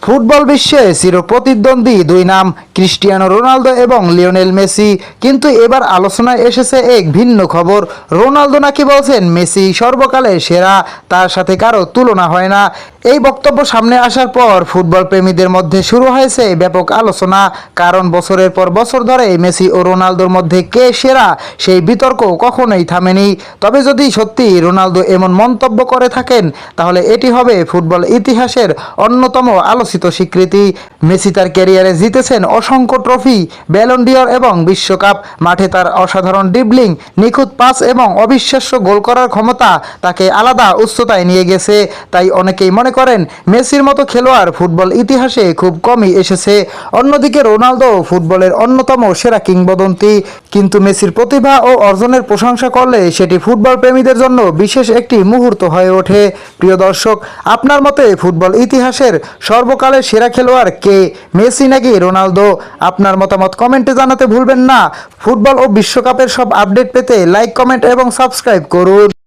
Football বিশ্বে চিরপ্রতিদ্বন্দ্বী দুই নাম ক্রিস্টিয়ানো রোনালদো এবং লিওনেল মেসি, কিন্তু এবার আলোচনায় এসেছে এক ভিন্ন খবর। রোনালদো নাকি বলছেন মেসি সর্বকালের সেরা, তার সাথে কারো তুলনা হয় না। এই বক্তব্য সামনে আসার পর ফুটবল প্রেমীদের মধ্যে শুরু হয়েছে ব্যাপক আলোচনা, কারণ বছরের পর বছর ধরে মেসি ও রোনালদোর মধ্যে কে সেরা সেই বিতর্ক কখনোই থামেনি। তবে যদি সত্যি রোনালদো এমন মন্তব্য করে থাকেন, তাহলে এটি হবে ফুটবল ইতিহাসের অন্যতম আলোচিত স্বীকৃতি। মেসি তার ক্যারিয়ারে জিতেছেন অসংখ্য ট্রফি, ব্যালন ডি'অর এবং বিশ্বকাপ। মাঠে তার অসাধারণ ড্রিবলিং, নিখুঁত পাস এবং অবিশ্বাস্য গোল করার ক্ষমতা তাকে আলাদা উচ্চতায় নিয়ে গেছে। তাই অনেকেই মনে করেন মেসির মতো খেলোয়াড় ফুটবল ইতিহাসে খুব কমই এসেছে। অন্যদিকে রোনালদো ফুটবলের অন্যতম সেরা কিংবদন্তি, কিন্তু মেসির প্রতিভা ও অর্জনের প্রশংসা করলে সেটি ফুটবল প্রেমীদের জন্য বিশেষ একটি মুহূর্ত হয়ে ওঠে। প্রিয় দর্শক, আপনার মতে ফুটবল ইতিহাসের সর্বকালের সেরা খেলোয়াড় কে, মেসি নাকি রোনালদো? আপনার মতামত কমেন্টে জানাতে ভুলবেন না। ফুটবল ও বিশ্বকাপের সব আপডেট পেতে লাইক, কমেন্ট এবং সাবস্ক্রাইব করুন।